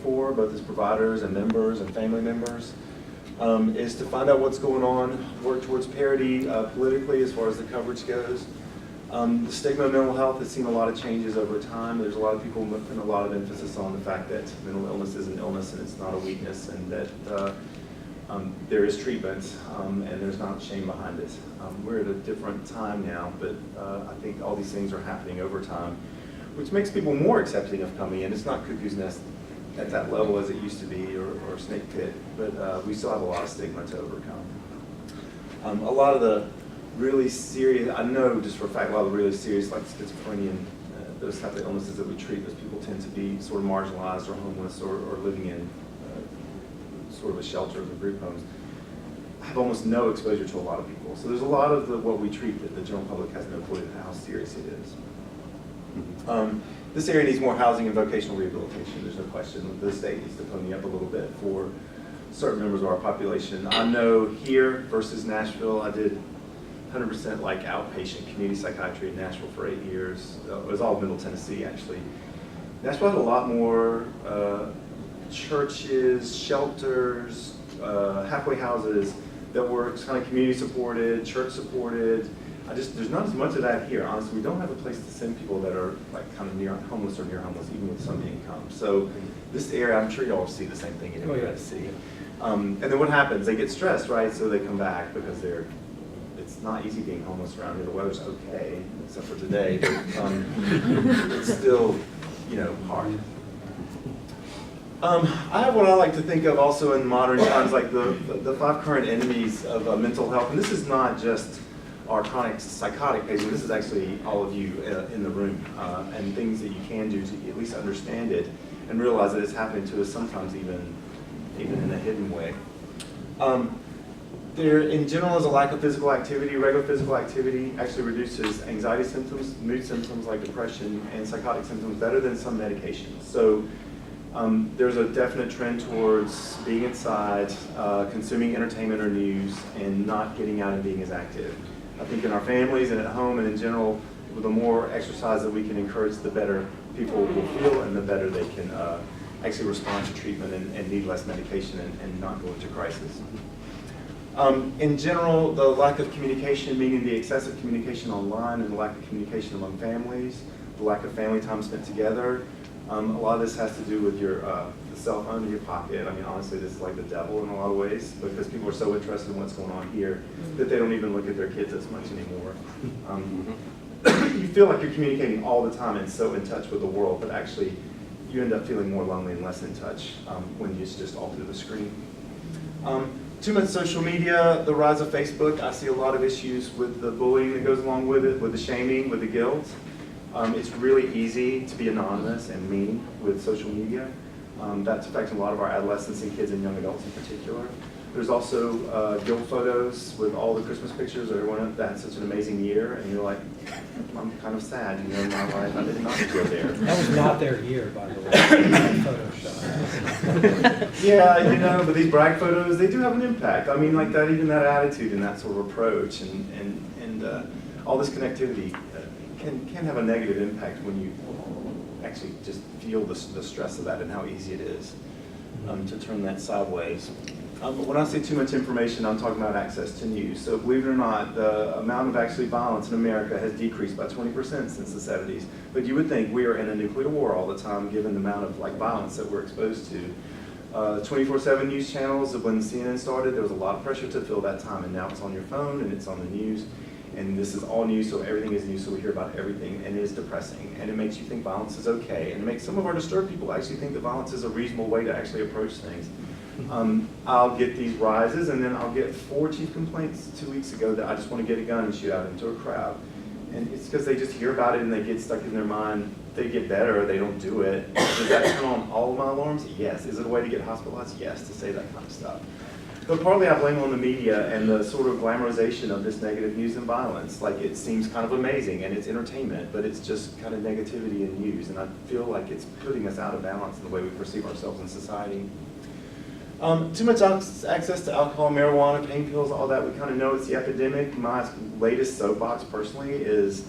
for, both as providers and members and family members, is to find out what's going on, work towards parity politically as far as the coverage goes. The stigma of mental health has seen a lot of changes over time. There's a lot of people putting a lot of emphasis on the fact that mental illness is an illness and it's not a weakness, and that there is treatment and there's not shame behind it. We're at a different time now, but I think all these things are happening over time, which makes people more accepting of coming in. It's not cuckoo's nest at that level as it used to be, or snake pit, but we still have a lot of stigma to overcome. A lot of the really serious, I know just for a fact, a lot of the really serious, like schizophrenia and those type of illnesses that we treat, those people tend to be sort of marginalized or homeless or living in sort of a shelter or group homes, have almost no exposure to a lot of people. So there's a lot of what we treat that the general public has no clue how serious it is. This area needs more housing and vocational rehabilitation, there's no question. The state needs to pony up a little bit for certain members of our population. I know here versus Nashville, I did 100% like outpatient community psychiatry in Nashville for 8 years. It was all Middle Tennessee, actually. Nashville had a lot more churches, shelters, halfway houses that were kind of community supported, church supported. There's not as much of that here, honestly. We don't have a place to send people that are like kind of near homeless or near homeless, even with some income. So this area, I'm sure y'all see the same thing in Tennessee. And then what happens? They get stressed, right? So they come back because it's not easy being homeless around here. The weather's okay, except for today, but it's still, hard. I have what I like to think of also in modern times, like the 5 current enemies of mental health. And this is not just our chronic psychotic patients, this is actually all of you in the room, and things that you can do to at least understand it and realize that it's happening to us sometimes even in a hidden way. There, in general, is a lack of physical activity. Regular physical activity actually reduces anxiety symptoms, mood symptoms like depression, and psychotic symptoms better than some medications. So there's a definite trend towards being inside, consuming entertainment or news, and not getting out and being as active. I think in our families and at home and in general, the more exercise that we can encourage, the better people will feel and the better they can actually respond to treatment and need less medication and not go into crisis. In general, the lack of communication, meaning the excessive communication online and the lack of communication among families, the lack of family time spent together. A lot of this has to do with your the cell phone in your pocket. I mean, honestly, this is like the devil in a lot of ways because people are so interested in what's going on here that they don't even look at their kids as much anymore. You feel like you're communicating all the time and so in touch with the world, but actually you end up feeling more lonely and less in touch when it's just all through the screen. Too much social media, the rise of Facebook. I see a lot of issues with the bullying that goes along with it, with the shaming, with the guilt. It's really easy to be anonymous and mean with social media. That's affecting a lot of our adolescents and kids and young adults in particular. There's also guilt photos with all the Christmas pictures of everyone that had such an amazing year, and you're like, I'm kind of sad, my life, I did not go there. That was not their year, by the way. Photoshop. Yeah, but these brag photos, they do have an impact. I mean, like that, even that attitude and that sort of approach and all this connectivity can have a negative impact when you actually just feel the stress of that and how easy it is to turn that sideways. When I say too much information, I'm talking about access to news. So believe it or not, the amount of actually violence in America has decreased by 20% since the 70s. But you would think we are in a nuclear war all the time, given the amount of violence that we're exposed to. 24/7 news channels, when CNN started, there was a lot of pressure to fill that time, and now it's on your phone and it's on the news. And this is all news, so everything is news, so we hear about everything, and it is depressing. And it makes you think violence is okay, and it makes some of our disturbed people actually think that violence is a reasonable way to actually approach things. I'll get these rises, and then I'll get 4 chief complaints 2 weeks ago that I just want to get a gun and shoot out into a crowd. And it's because they just hear about it and they get stuck in their mind. They get better, they don't do it. Does that turn on all of my alarms? Yes. Is it a way to get hospitalized? Yes, to say that kind of stuff. But partly I blame on the media and the sort of glamorization of this negative news and violence. Like, it seems kind of amazing and it's entertainment, but it's just kind of negativity in news. And I feel like it's putting us out of balance in the way we perceive ourselves in society. Too much access to alcohol, marijuana, pain pills, all that. We kind of know it's the epidemic. My latest soapbox personally is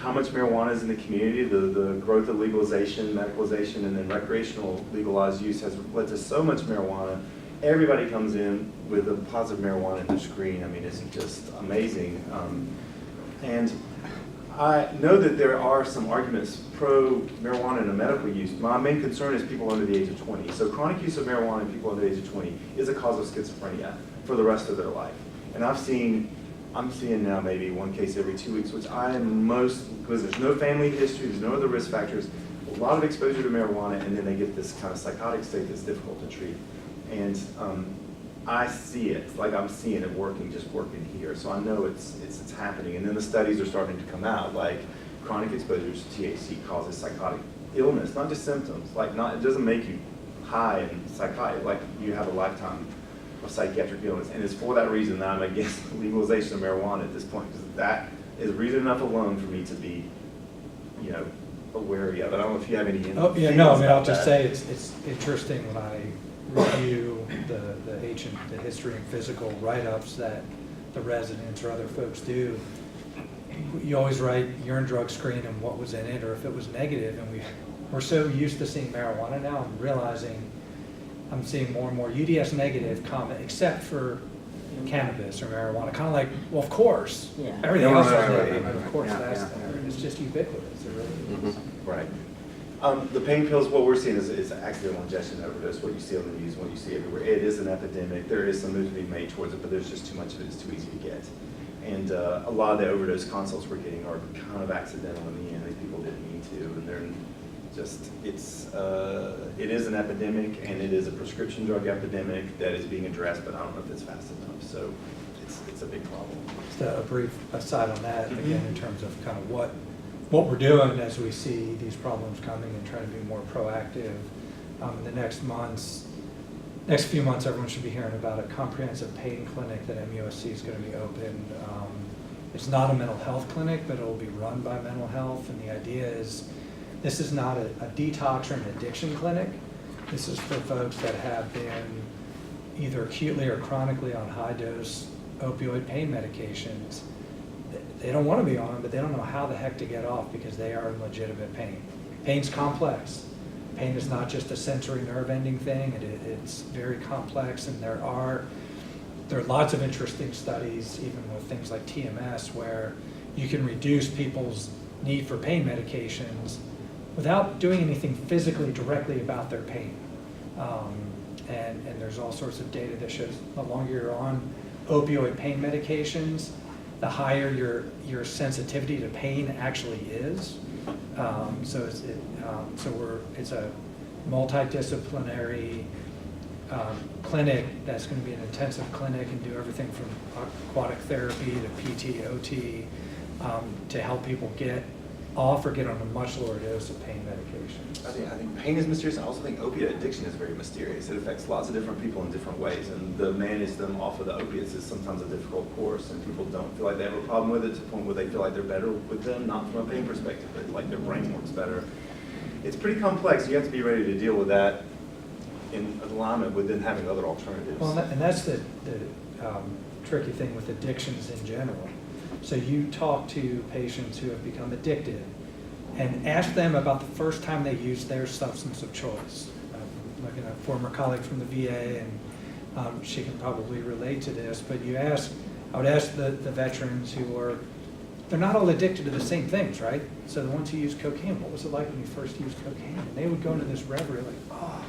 how much marijuana is in the community, the growth of legalization, medicalization, and then recreational legalized use has led to so much marijuana. Everybody comes in with a positive marijuana in their screen. I mean, it's just amazing. And I know that there are some arguments pro marijuana in a medical use. My main concern is people under the age of 20. So chronic use of marijuana in people under the age of 20 is a cause of schizophrenia for the rest of their life. And I'm seeing now maybe one case every 2 weeks, which I am because there's no family history, there's no other risk factors, a lot of exposure to marijuana, and then they get this kind of psychotic state that's difficult to treat. And I see it, like I'm seeing it working here. So I know it's happening. And then the studies are starting to come out, like chronic exposure to THC causes psychotic illness, not just symptoms. It doesn't make you high and psychotic, like you have a lifetime of psychiatric illness. And it's for that reason that I'm against legalization of marijuana at this point, because that is reason enough alone for me to be, wary of it. I don't know if you have any. Oh, yeah, no, I mean, I'll just say it's interesting when I review the history and physical write-ups that the residents or other folks do. You always write urine drug screen and what was in it, or if it was negative, and we're so used to seeing marijuana now, I'm realizing I'm seeing more and more UDS negative comment, except for cannabis or marijuana. Kind of like, well, of course, Yeah. everything else is Right. negative, but of course Yeah, that's yeah. there. It's just ubiquitous, it really is. Right. The pain pills, what we're seeing is accidental ingestion overdose, what you see on the news, what you see everywhere. It is an epidemic. There is some moves being made towards it, but there's just too much of it. It's too easy to get. And a lot of the overdose consults we're getting are kind of accidental in the end. These people didn't mean to, and they're just, it is an epidemic, and it is a prescription drug epidemic that is being addressed, but I don't know if it's fast enough. So it's a big problem. Just a brief aside on that, again, in terms of kind of what we're doing as we see these problems coming and trying to be more proactive. In the next few months, everyone should be hearing about a comprehensive pain clinic that MUSC is going to be opened. It's not a mental health clinic, but it will be run by mental health, and the idea is this is not a detox or an addiction clinic. This is for folks that have been either acutely or chronically on high-dose opioid pain medications. They don't want to be on them, but they don't know how the heck to get off because they are in legitimate pain. Pain's complex. Pain is not just a sensory nerve ending thing. It's very complex, and there are lots of interesting studies, even with things like TMS, where you can reduce people's need for pain medications without doing anything physically directly about their pain. And there's all sorts of data that shows the longer you're on opioid pain medications, the higher your sensitivity to pain actually is. So it's a multidisciplinary clinic that's going to be an intensive clinic and do everything from aquatic therapy to PT, OT, to help people get off or get on a much lower dose of pain medication. I think pain is mysterious. I also think opiate addiction is very mysterious. It affects lots of different people in different ways, and to manage them off of the opiates is sometimes a difficult course, and people don't feel like they have a problem with it to the point where they feel like they're better with them, not from a pain perspective, but like their brain works better. It's pretty complex. You have to be ready to deal with that in alignment with then having other alternatives. Well, and that's the tricky thing with addictions in general. So you talk to patients who have become addicted and ask them about the first time they used their substance of choice. I'm looking at a former colleague from the VA, and she can probably relate to this, but I would ask the veterans they're not all addicted to the same things, right? So the ones who use cocaine, what was it like when you first used cocaine? And they would go into this reverie like, oh,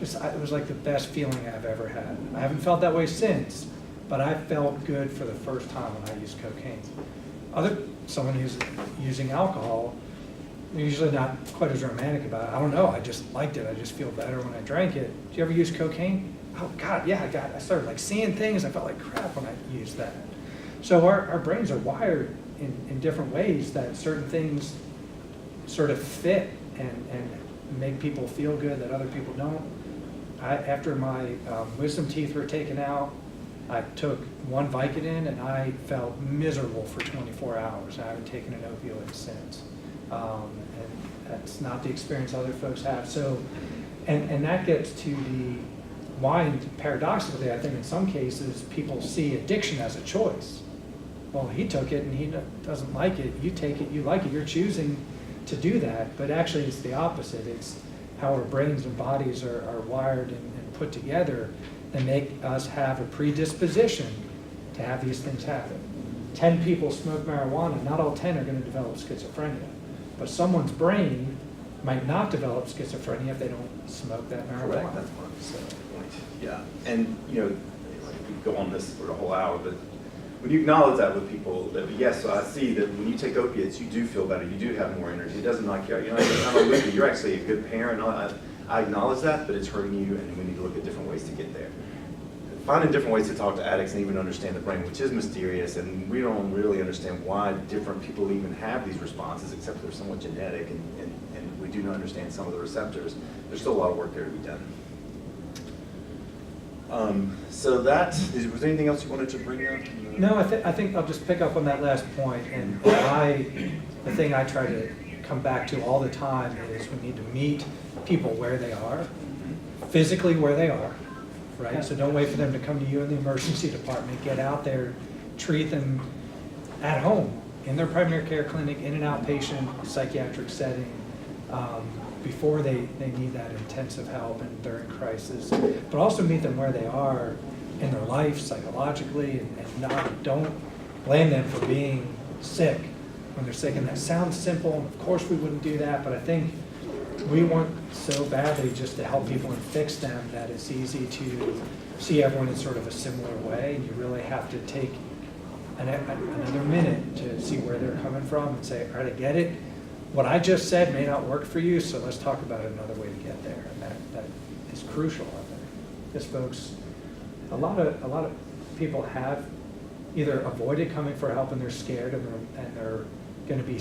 it was like the best feeling I've ever had. I haven't felt that way since, but I felt good for the first time when I used cocaine. Someone who's using alcohol, they're usually not quite as romantic about it. I don't know, I just liked it. I just feel better when I drank it. Did you ever use cocaine? Oh God, yeah, I started like seeing things. I felt like crap when I used that. So our brains are wired in different ways that certain things sort of fit and make people feel good that other people don't. After my wisdom teeth were taken out, I took one Vicodin and I felt miserable for 24 hours. I haven't taken an opioid since. And that's not the experience other folks have. So, and that gets to the why, paradoxically, I think in some cases people see addiction as a choice. well, he took it and he doesn't like it, you take it, you like it, you're choosing to do that, but actually it's the opposite. It's how our brains and bodies are wired and put together that make us have a predisposition to have these things happen. 10 people smoke marijuana, not all 10 are going to develop schizophrenia, but someone's brain might not develop schizophrenia if they don't smoke that marijuana. Correct, that's one point. Yeah, and you know, we could go on this for a whole hour, but when you acknowledge that with people, that yes, so I see that when you take opiates, you do feel better, you do have more energy. It doesn't knock you out. You're actually a good parent. I acknowledge that, but it's hurting you, and we need to look at different ways to get there. Finding different ways to talk to addicts and even understand the brain, which is mysterious, and we don't really understand why different people even have these responses, except they're somewhat genetic, and we do not understand some of the receptors. There's still a lot of work there to be done. So was there anything else you wanted to bring up? No, I think I'll just pick up on that last point, and the thing I try to come back to all the time is we need to meet people where they are, physically where they are, right? So don't wait for them to come to you in the emergency department. Get out there, treat them at home, in their primary care clinic, in an outpatient psychiatric setting, before they need that intensive help and during crisis, but also meet them where they are in their life psychologically, and don't blame them for being sick when they're sick. And that sounds simple, and of course we wouldn't do that, but I think we want so badly just to help people and fix them that it's easy to see everyone in sort of a similar way, and you really have to take another minute to see where they're coming from and say, all right, I get it. What I just said may not work for you, so let's talk about another way to get there. And that is crucial, I think. Because folks, a lot of people have either avoided coming for help and they're scared and they're going to be